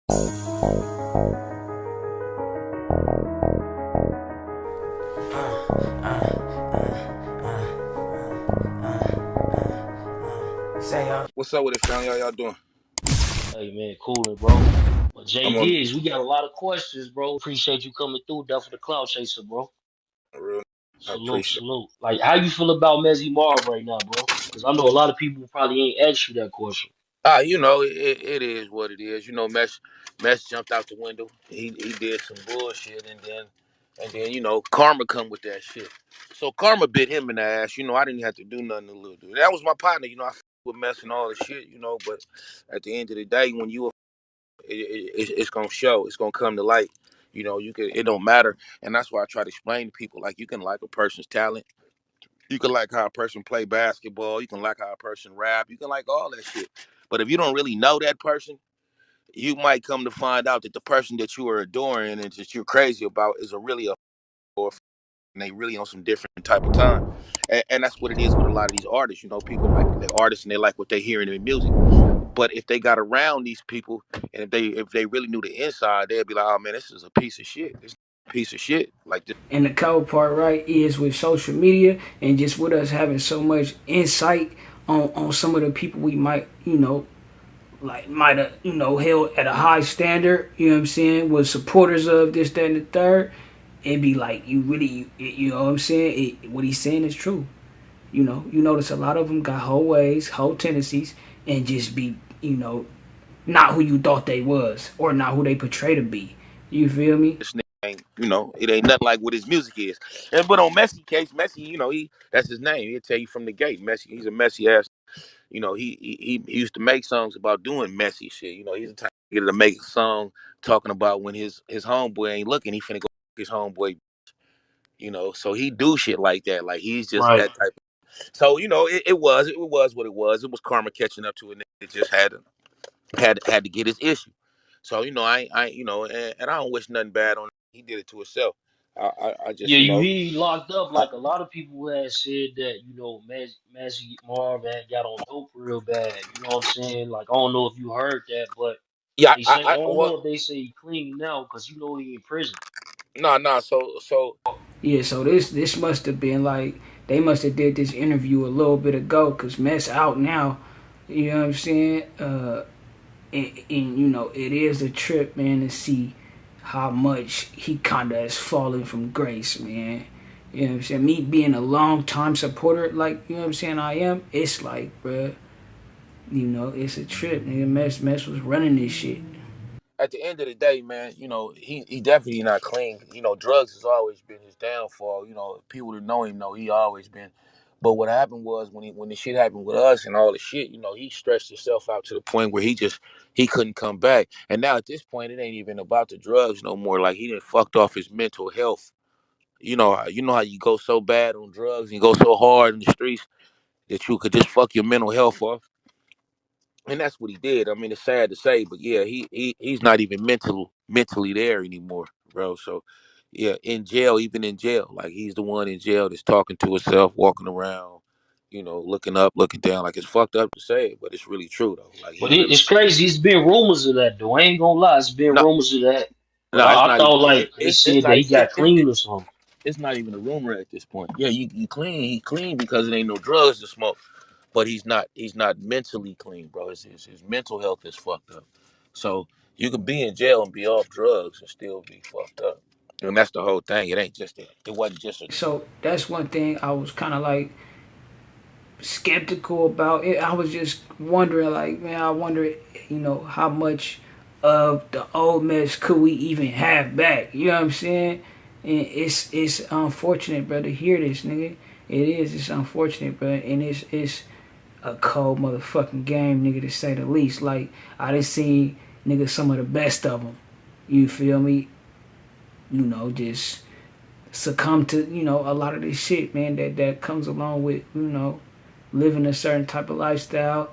What's up with it, family? How y'all doing? Hey man, coolin', bro. Well, I'm Jay on Diggs, we got a lot of questions, bro. Appreciate you coming through, Duff for the Cloud Chaser, bro. real. I Salute, appreciate salute. Like, how you feel about Messy Marv right now, bro? Because I know a lot of people probably ain't asked you that question. it. It is what it is. Mesh jumped out the window. He did some bullshit, and then karma come with that shit. So karma bit him in the ass. I didn't have to do nothing to little dude. That was my partner. I with Mesh and all the shit. But at the end of the day, when it's gonna show. It's gonna come to light. You can. It don't matter, and that's why I try to explain to people like you can like a person's talent. You can like how a person play basketball. You can like how a person rap. You can like all that shit. But if you don't really know that person, you might come to find out that the person that you are adoring and that you're crazy about is a really a or and they really on some different type of time. And that's what it is with a lot of these artists. People like the artists and they like what they hear in their music. But if they got around these people and if they really knew the inside, they'd be like, oh man, this is a piece of shit. This is a piece of shit. Like this. And the cold part, right, is with social media and just with us having so much insight on some of the people we might, like might have, held at a high standard, you know what I'm saying, was supporters of this, that, and the third. It'd be like, you know what I'm saying? What he's saying is true. You notice a lot of them got whole ways, whole tendencies, and just be, not who you thought they was or not who they portray to be. You feel me? This nigga it ain't nothing like what his music is. But on Messi case, Messi, he that's his name. He'll tell you from the gate. Messi, he's a messy ass. He used to make songs about doing messy shit. He's the type of nigga to make a song talking about when his homeboy ain't looking, he finna go his homeboy. So he do shit like that. Like he's just Right. that type. So it was what it was. It was karma catching up to it. It just had to get his issue. So I and I don't wish nothing bad on him. He did it to himself. I just Yeah, he locked up like a lot of people had said that, Messy Marv had got on dope real bad. You know what I'm saying? Like, I don't know if you heard that, but yeah they say, I I don't well know if they say he clean now because he in prison. no so Yeah, so this must have been like they must have did this interview a little bit ago because Mess out now. You know what I'm saying? And it is a trip, man, to see how much he kind of has fallen from grace, man. You know what I'm saying? Me being a long time supporter, like you know what I'm saying, I am. It's like, bruh, it's a trip, nigga. Mess was running this shit. at the end of the day, man, he definitely not clean. Drugs has always been his downfall. People that know him know he always been. But what happened was when the shit happened with us and all the shit, he stretched himself out to the point where he couldn't come back. And now at this point, it ain't even about the drugs no more. Like he done fucked off his mental health. You know how you go so bad on drugs and you go so hard in the streets that you could just fuck your mental health off. And that's what he did. I mean, it's sad to say, but yeah, he's not even mentally there anymore, bro. So yeah, in jail, even in jail, like he's the one in jail that's talking to himself, walking around, looking up, looking down. Like it's fucked up to say it, but it's really true though. Like he But really it's crazy. It's been rumors of that, though. I ain't gonna lie. It's been no, rumors of that. But no, it's I not thought, even. like, they It's said that not. he got clean or something. It's not even a rumor at this point. Yeah, you clean. He clean because it ain't no drugs to smoke. But he's not mentally clean, bro. His mental health is fucked up. So you can be in jail and be off drugs and still be fucked up. And that's the whole thing. It ain't just it wasn't just a So that's one thing I was kind of like skeptical about it. I was just wondering, like, man, I wonder, how much of the old mess could we even have back? You know what I'm saying? And it's unfortunate, bro, to hear this, nigga. It is. It's unfortunate, bro, and it's a cold motherfucking game, nigga, to say the least. Like I done seen, nigga, some of the best of them. You feel me? Just succumb to a lot of this shit, man. That comes along with living a certain type of lifestyle,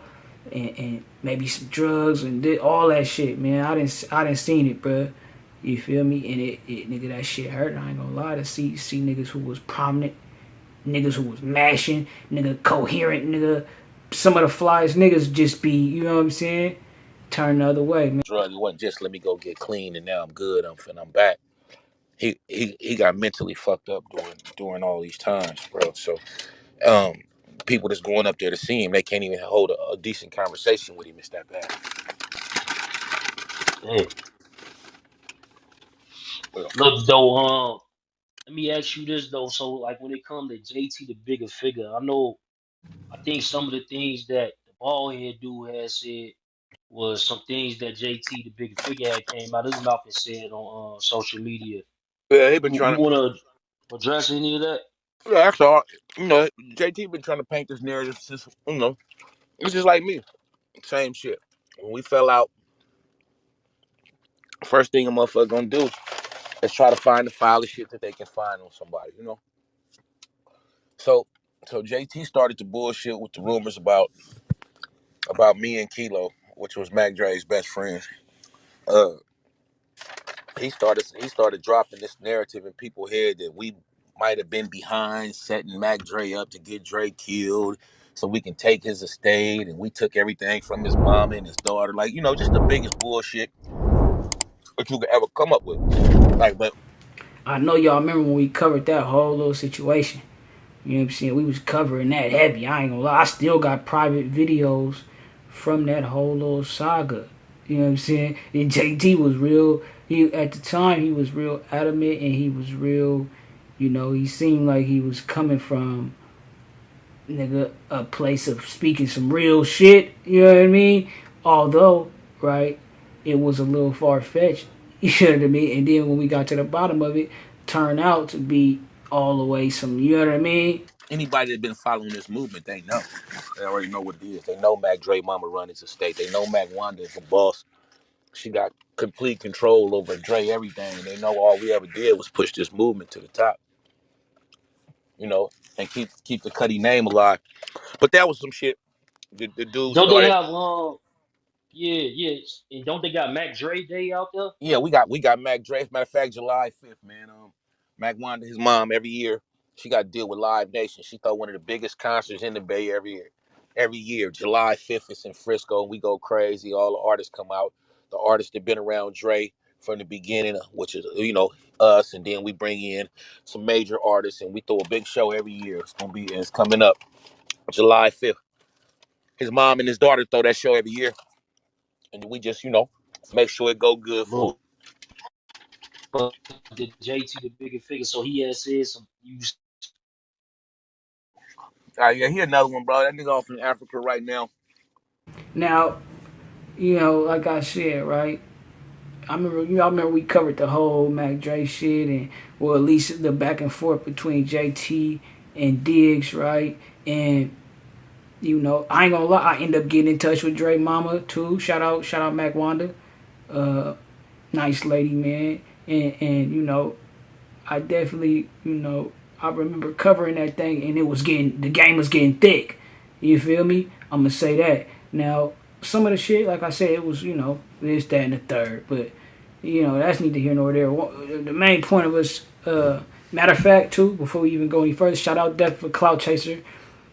and maybe some drugs and all that shit, man. I didn't seen it, bro. You feel me? And nigga, that shit hurt. I ain't gonna lie, to see niggas who was prominent, niggas who was mashing, nigga coherent, nigga. Some of the flyest niggas just be, you know what I'm saying? turn the other way, man. Drug. It wasn't just let me go get clean and now I'm good. I'm back. He got mentally fucked up during all these times, bro. So um, people that's going up there to see him, they can't even hold a decent conversation with him. It's that bad. Hey, Well, look though, let me ask you this though. So like when it comes to JT the bigger figure, I think some of the things that the bald head dude has said was some things that JT the bigger figure had came out his mouth and said on social media. yeah, he been You trying to. wanna address any of that? Yeah, that's all. JT been trying to paint this narrative since it's just like me. Same shit. When we fell out, first thing a motherfucker gonna do is try to find the foulest shit that they can find on somebody. So so JT started to bullshit with the rumors about me and Kilo, which was Mac Dre's best friend. Uh, he started dropping this narrative in people's head that we might have been behind setting Mac Dre up to get Dre killed so we can take his estate, and we took everything from his mama and his daughter. Like, just the biggest bullshit that you could ever come up with. Like, but I know y'all remember when we covered that whole little situation. You know what I'm saying? We was covering that heavy. I ain't gonna lie. I still got private videos from that whole little saga. You know what I'm saying? And JT was real. He at the time he was real adamant and he was real. He seemed like he was coming from nigga a place of speaking some real shit. You know what I mean? Although, right, it was a little far fetched. You know what I mean? And then when we got to the bottom of it, turned out to be all the way some. You know what I mean? anybody that's been following this movement, they know. They already know what it is. They know Mac Dre mama run his estate. They know Mac Wanda is the boss. She got complete control over Dre everything. They know all we ever did was push this movement to the top, you know, and keep the Cuddy name alive. But that was some shit. The dude Don't they started. have yeah, yeah. And don't they got Mac Dre Day out there? Yeah, we got Mac Dre. As a matter of fact, July 5th, man. Mac Wanda, his mom, every year she got to deal with Live Nation. She throw one of the biggest concerts in the Bay every year. Every year, July 5th, it's in Frisco, and we go crazy. All the artists come out. The artists that been around Dre from the beginning, which is us, and then we bring in some major artists, and we throw a big show every year. It's coming up July 5th. His mom and his daughter throw that show every year, and we just make sure it go good for 'em. Look, but the JT the bigger figure, so he has said some. Yeah, he another one, bro. That nigga off in Africa right now. Now, like I said, right? I remember we covered the whole Mac Dre shit, and well, at least the back and forth between JT and Diggs, right? And I ain't gonna lie, I end up getting in touch with Dre Mama too. Shout out Mac Wanda, uh, nice lady, man. And I definitely, I remember covering that thing, and the game was getting thick. You feel me? I'm gonna say that. Now, some of the shit, like I said, it was, this, that, and the third. But, that's neither here nor there. The main point of us, matter of fact, too, before we even go any further, shout out Death for Cloud Chaser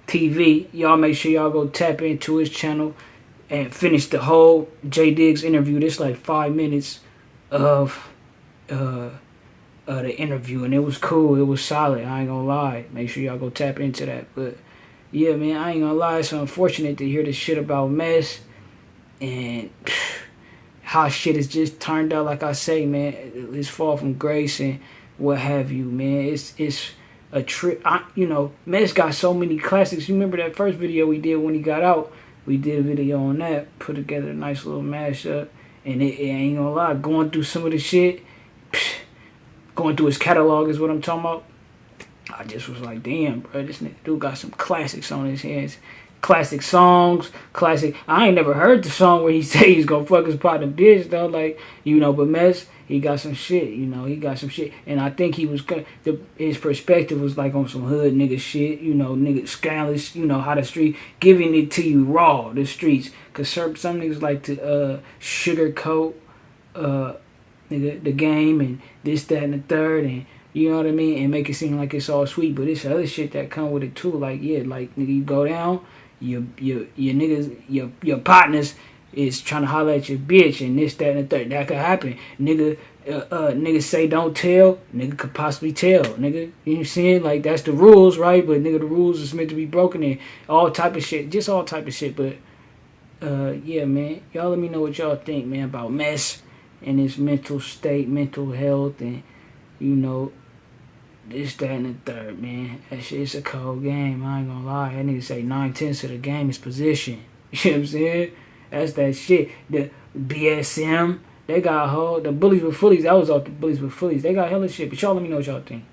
TV. Y'all make sure y'all go tap into his channel and finish the whole J Diggs interview. This like 5 minutes of uh the interview, and it was cool. It was solid. I ain't gonna lie. Make sure y'all go tap into that. But yeah, man, I ain't gonna lie. It's unfortunate to hear this shit about Mess and how shit has just turned out. Like I say, man, it's fall from grace and what have you, man. It's a trip. Mess got so many classics. You remember that first video we did when he got out? We did a video on that. Put together a nice little mashup, and it ain't gonna lie. Going through some of the shit. Going through his catalog is what I'm talking about. I just was like, damn, bro, this nigga dude got some classics on his hands. Classic songs, classic. I ain't never heard the song where he say he's gonna fuck his partner bitch though. Like, but Mess, he got some shit. He got some shit, and I think he was his perspective was like on some hood nigga shit. Nigga scandalous. How the street giving it to you raw, the streets. Cause some niggas like to sugarcoat uh the game and this, that, and the third, and you know what I mean, and make it seem like it's all sweet. But it's other shit that come with it too. Like, yeah, like nigga, you go down, your niggas, your partners, is trying to holler at your bitch and this, that, and the third. That could happen. Nigga say don't tell. Nigga could possibly tell. Nigga, you know what I'm saying? Like, that's the rules, right? But nigga, the rules is meant to be broken and all type of shit. Just all type of shit. But yeah, man. Y'all let me know what y'all think, man, about Mess and his mental state, mental health, and, you know, this, that, and the third, man. That shit's a cold game. I ain't gonna lie. That nigga say 9/10 of the game is position. You know what I'm saying? That's that shit. The BSM, they got a whole. The bullies with fullies, that was off the bullies with fullies. They got hella shit. But y'all let me know what y'all think.